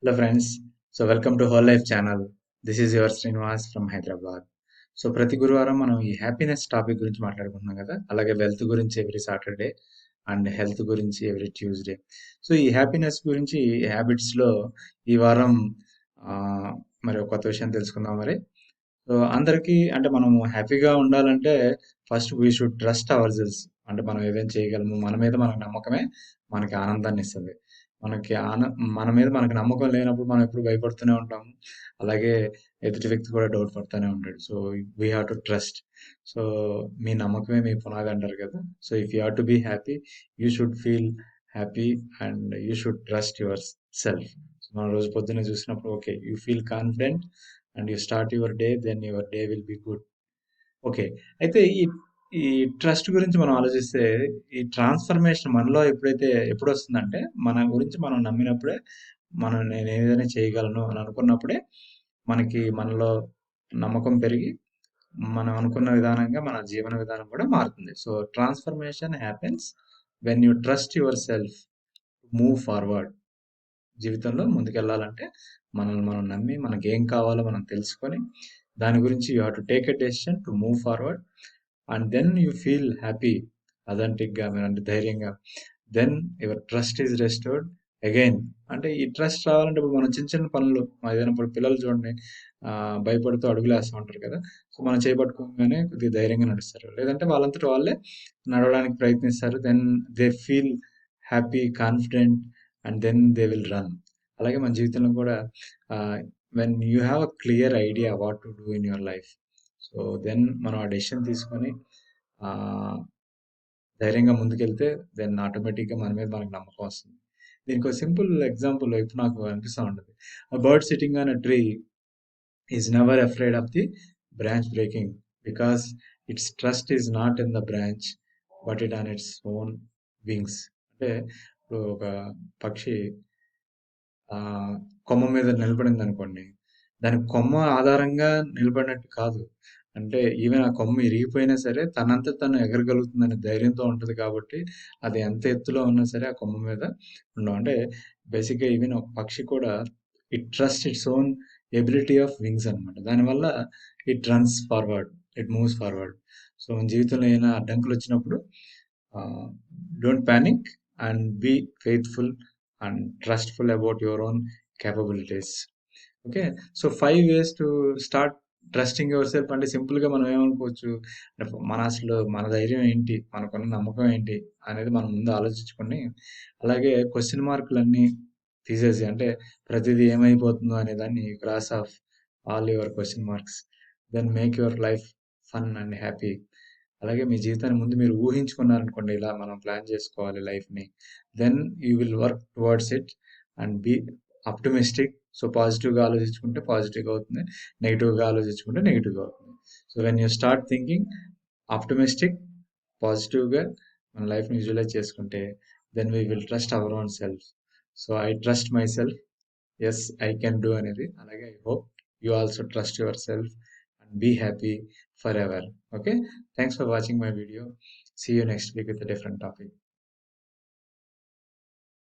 Hello friends. Welcome to Whole Life channel. This is your Srinivas from Hyderabad. ప్రతి గురువారం మనం ఈ happiness topic గురించి మాట్లాడుకుంటున్నాం కదా. అలాగే వెల్త్ గురించి ఎవ్రీ సాటర్డే అండ్ హెల్త్ గురించి ఎవ్రీ ట్యూస్డే. ఈ హ్యాపీనెస్ గురించి హ్యాబిట్స్ లో ఈ వారం ఆ, మరి ఒక కొత్త విషయం తెలుసుకుందాం మరి. అందరికీ అంటే మనము హ్యాపీగా ఉండాలంటే first we should trust ourselves. అంటే మనం ఏదైనా చేయగలము, మన మీద మనకు నమ్మకమే మనకి ఆనందాన్ని ఇస్తుంది. మనకి మన మీద మనకు నమ్మకం లేనప్పుడు మనం ఎప్పుడు భయపడుతూనే ఉంటాము. అలాగే ఎదుటి వ్యక్తి కూడా డౌట్ పడుతూనే ఉంటాడు. We have to trust. So మీ నమ్మకమే మీ పునాది అంటారు కదా. If you have to be happy, you should feel happy and you should trust yourself. మనం రోజు పొద్దున్నే చూసినప్పుడు okay, you feel confident and you start your day, then your day will be good. Okay. అయితే ఈ ఈ trust గురించి మనం ఆలోచిస్తే, ఈ ట్రాన్స్ఫర్మేషన్ మనలో ఎప్పుడొస్తుందంటే, మన గురించి మనం నమ్మినప్పుడే, నేను ఏదైనా చేయగలను అని అనుకున్నప్పుడే, మనలో నమ్మకం పెరిగి, మనం అనుకున్న విధానంగా మన జీవన విధానం కూడా మారుతుంది. Transformation happens when you trust your self, move forward. జీవితంలో ముందుకెళ్ళాలంటే మనల్ని మనం నమ్మి, మనకేం కావాలో మనం తెలుసుకొని, దాని గురించి you have to take a decision to move forward and then you feel happy, అథెంటిక్గా, అంటే ధైర్యంగా. Then your trust is restored again. అంటే ఈ ట్రస్ట్ రావాలంటే ఇప్పుడు మనం చిన్న చిన్న పనులు, ఏదైనా ఇప్పుడు పిల్లలు చూడండి, భయపడుతూ అడుగులు వేస్తూ ఉంటారు కదా. మనం చేపట్టుకోగానే కొద్దిగా ధైర్యంగా నడుస్తారు, లేదంటే వాళ్ళంతట వాళ్ళే నడవడానికి ప్రయత్నిస్తారు. Then they feel happy, confident and then they will run. అలాగే మన జీవితంలో కూడా when you have a clear idea what to do in your life, then మనం ఆ డెసిషన్ తీసుకొని ఆ, ధైర్యంగా ముందుకెళ్తే దెన్ ఆటోమేటిక్గా మన మీద మనకు నమ్మకం వస్తుంది. దీనికి ఒక సింపుల్ ఎగ్జాంపుల్ ఇప్పుడు నాకు అనిపిస్తూ ఉంటుంది. Bird sitting on a tree is never afraid of the branch breaking because it's trust is not in the branch but it on its own wings. అంటే ఇప్పుడు ఒక పక్షి ఆ కొమ్మ మీద నిలబడింది అనుకోండి, దాని కొమ్మ ఆధారంగా నిలబడినట్టు కాదు. అంటే ఈవెన్ ఆ కొమ్మ ఇరిగిపోయినా సరే తనంతా తను ఎగరగలుగుతుందనే ధైర్యంతో ఉంటుంది కాబట్టి అది ఎంత ఎత్తులో ఉన్నా సరే ఆ కొమ్మ మీద ఉండవు. అంటే బేసిక్గా ఈవెన్ ఒక పక్షి కూడా it trust its own ability of wings అనమాట. దానివల్ల it runs forward, it moves forward. మన జీవితంలో ఏమైనా అడ్డంకులు వచ్చినప్పుడు don't panic and be faithful and trustful about your own capabilities. Okay. 5 ways to start trusting yourself. అంటే సింపుల్‌గా మనం ఏమనుకోవచ్చు, అంటే మన ధైర్యం ఏంటి? మనకున్న నమ్మకం ఏంటి? అనేది మనం ముందు ఆలోచించుకొని, అలాగే క్వెషన్ మార్కులన్నీ తీసేసి, అంటే ప్రతిదీ ఏమైపోతుందో అనే దాన్ని cross off all your question marks. Then make your life fun and happy. అలాగే మీ జీవితాన్ని ముందు మీరు ఊహించుకున్నారనుకోండి, ఇలా మనం ప్లాన్ చేసుకోవాలి లైఫ్‌ని. Then you will work towards it and be optimistic. పాజిటివ్‌గా ఆలోచించుకుంటే పాజిటివ్‌గా అవుతుంది. నెగెటివ్‌గా ఆలోచించుకుంటే నెగెటివ్‌గా అవుతుంది. When you start thinking optimistic, పాజిటివ్‌గా మన లైఫ్‌ని విజువలైజ్ చేసుకుంటే, then we will trust our own self. I trust myself. Yes, I can do అనేది. అలాగే I hope you also trust yourself and be happy forever. Okay. Thanks for watching my video. See you next week with a different topic.